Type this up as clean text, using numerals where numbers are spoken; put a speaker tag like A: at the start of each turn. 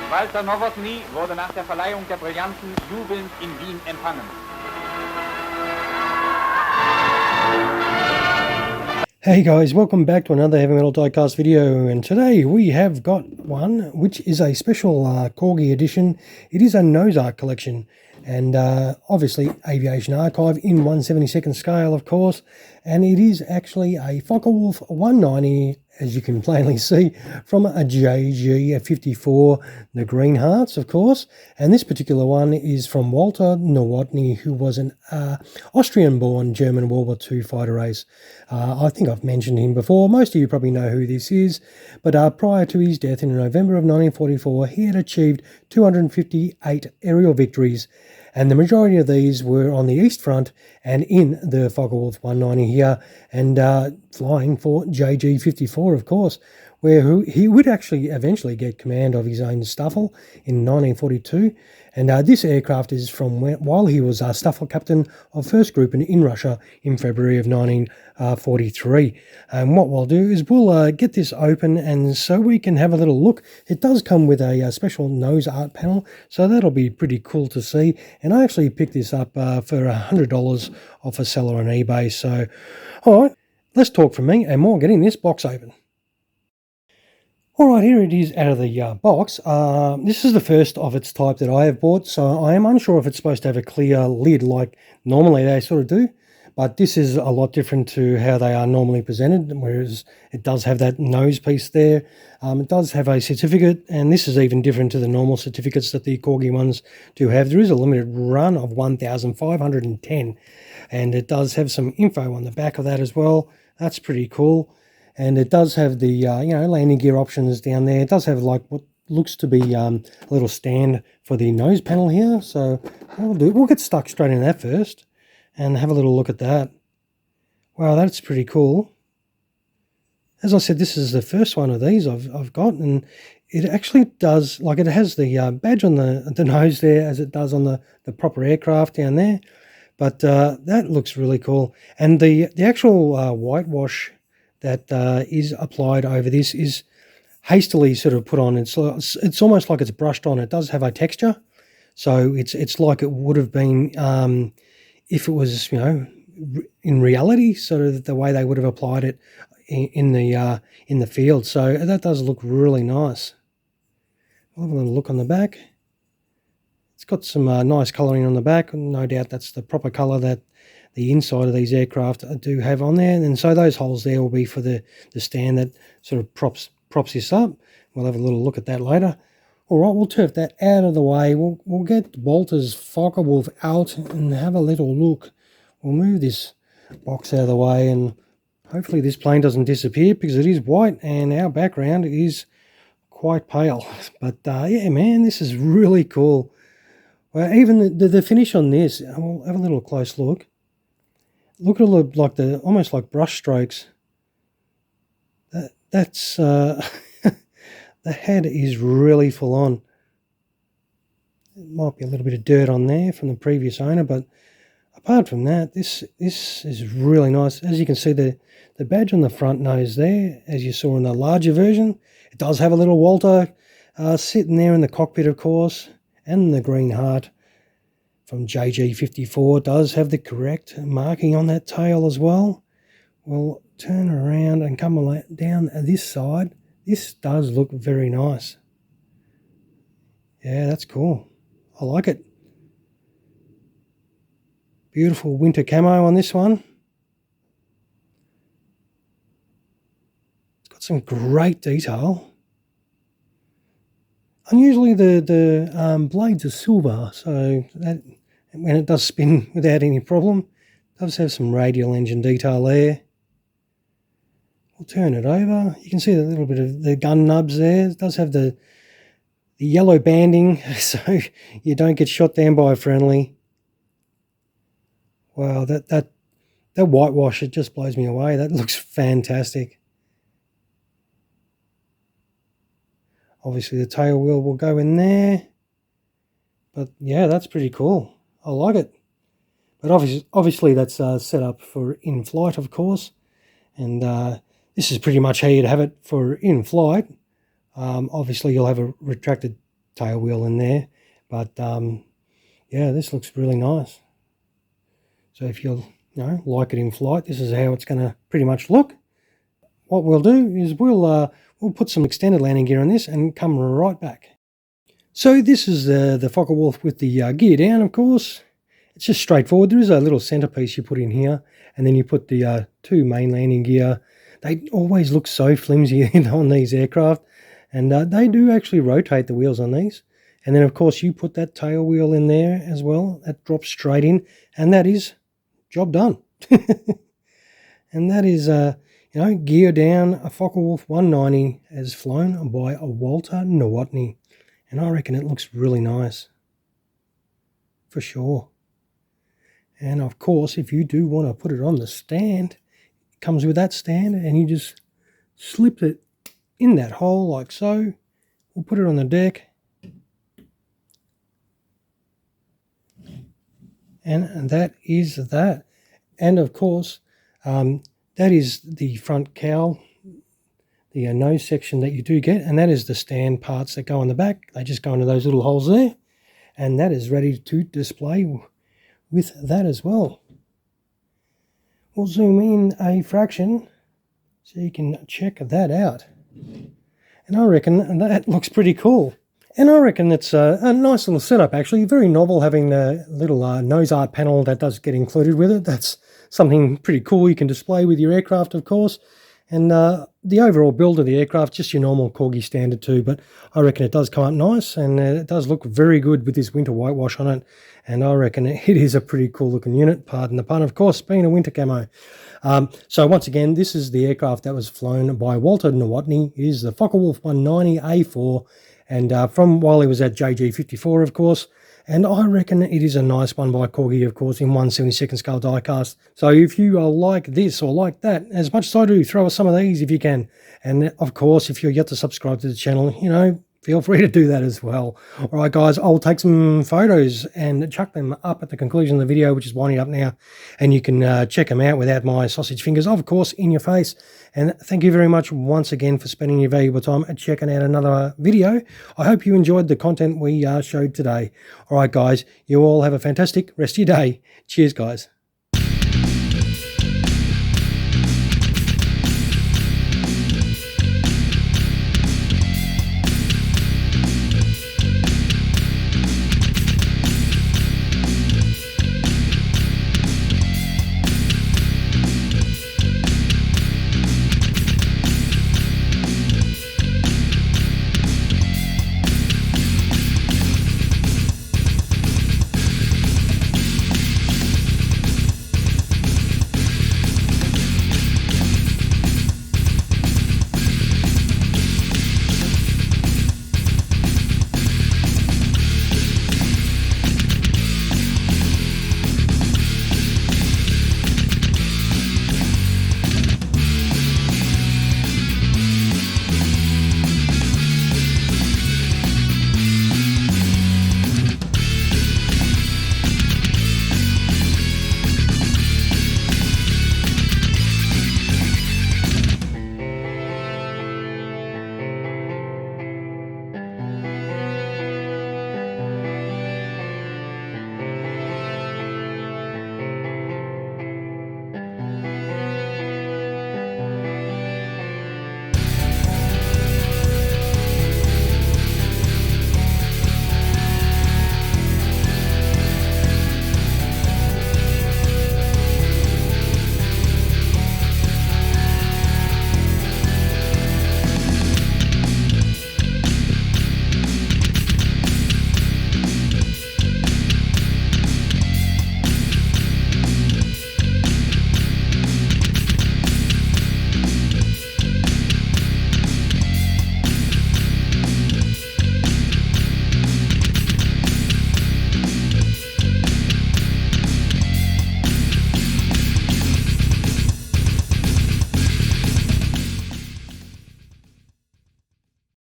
A: Walter Nowotny wurde nach der Verleihung der Brillanten jubelnd in Wien empfangen.
B: Hey guys, welcome back to another Heavy Metal Diecast video, and today we have got one which is a special Corgi edition. It is a nose art collection, and obviously aviation archive in 1/72 scale, of course, and it is actually a Focke-Wulf 190, as you can plainly see, from a JG54, the Grunherz, of course, and this particular one is from Walter Nowotny, who was an Austrian-born German World War II fighter ace. I think I've mentioned him before. Most of you probably know who this is, but prior to his death in November of 1944, he had achieved 258 aerial victories, and the majority of these were on the East Front and in the Focke-Wulf 190 here, and flying for JG54, of course, where he would actually eventually get command of his own Staffel in 1942. And this aircraft is from while he was Staffel captain of 1st Group in Russia in February of 1943. And what we'll do is we'll get this open, and so we can have a little look. It does come with a special nose art panel, so that'll be pretty cool to see. And I actually picked this up for $100 off a seller on eBay. So, all right, let's talk from me and more getting this box open. Alright, here it is out of the box. This is the first of its type that I have bought, so I am unsure if it's supposed to have a clear lid like normally they sort of do, but this is a lot different to how they are normally presented, whereas it does have that nose piece there. It does have a certificate, and this is even different to the normal certificates that the Corgi ones do have. There is a limited run of 1,510, and it does have some info on the back of that as well. That's pretty cool. And it does have the, landing gear options down there. It does have like what looks to be a little stand for the nose panel here. So we'll get stuck straight in that first and have a little look at that. Wow, that's pretty cool. As I said, this is the first one of these I've got, and it actually does, like, it has the badge on the nose there as it does on the proper aircraft down there. But that looks really cool. And the actual whitewash that is applied over this is hastily sort of put on. It's almost like it's brushed on. It does have a texture, so it's like it would have been if it was, in reality, sort of the way they would have applied it in the field. So that does look really nice. I'll have a little look on the back. It's got some nice colouring on the back. No doubt that's the proper colour that the inside of these aircraft do have on there, and so those holes there will be for the stand that sort of props this up. We'll have a little look at that later. All right, we'll turf that out of the way. We'll get Walter's Focke-Wulf out and have a little look. We'll move this box out of the way, and hopefully this plane doesn't disappear, because it is white and our background is quite pale. But yeah, man, this is really cool. Well, even the finish on this, we'll have a little close look. Look at like almost like brush strokes. That's the head is really full on. It might be a little bit of dirt on there from the previous owner, but apart from that, this is really nice. As you can see, the badge on the front nose there, as you saw in the larger version, it does have a little Walter sitting there in the cockpit, of course, and the green heart from JG54 does have the correct marking on that tail as well. We'll turn around and come down this side. This does look very nice. Yeah, that's cool. I like it. Beautiful winter camo on this one. It's got some great detail. Unusually the blades are silver, so that when it does spin without any problem, it does have some radial engine detail there. We'll turn it over. You can see a little bit of the gun nubs there. It does have the yellow banding, so you don't get shot down by a friendly. Wow, that whitewash, it just blows me away. That looks fantastic. Obviously the tail wheel will go in there, but yeah, that's pretty cool. I like it. But obviously that's set up for in-flight, of course, and this is pretty much how you'd have it for in-flight. Obviously you'll have a retracted tail wheel in there. But yeah, this looks really nice. So if you like it in flight, this is how it's going to pretty much look. What we'll do is we'll put some extended landing gear on this and come right back. So this is the Focke-Wulf with the gear down, of course. It's just straightforward. There is a little centerpiece you put in here, and then you put the two main landing gear. They always look so flimsy on these aircraft, and they do actually rotate the wheels on these. And then, of course, you put that tail wheel in there as well. That drops straight in, and that is job done. And that is, gear down, a Focke-Wulf 190 as flown by a Walter Nowotny. And I reckon it looks really nice, for sure. And of course, if you do want to put it on the stand, it comes with that stand, and you just slip it in that hole like so. We'll put it on the deck. And that is that. And of course, that is the front cowl, the nose section that you do get, and that is the stand parts that go on the back. They just go into those little holes there, and that is ready to display with that as well. We'll zoom in a fraction so you can check that out. And I reckon that looks pretty cool. And I reckon it's a nice little setup, actually. Very novel, having the little nose art panel that does get included with it. That's something pretty cool you can display with your aircraft, of course. And the overall build of the aircraft, just your normal Corgi standard too, but I reckon it does come up nice, and it does look very good with this winter whitewash on it. And I reckon it is a pretty cool looking unit, pardon the pun, of course, being a winter camo. So once again, this is the aircraft that was flown by Walter Nowotny. It is the Focke-Wulf 190A-4, and from while he was at JG54, of course. And I reckon it is a nice one by Corgi, of course, in 1/72 scale diecast. So if you like this or like that, as much as I do, throw us some of these if you can. And of course, if you're yet to subscribe to the channel, feel free to do that as well. All right, guys, I'll take some photos and chuck them up at the conclusion of the video, which is winding up now. And you can check them out without my sausage fingers, of course, in your face. And thank you very much once again for spending your valuable time and checking out another video. I hope you enjoyed the content we showed today. All right, guys, you all have a fantastic rest of your day. Cheers, guys.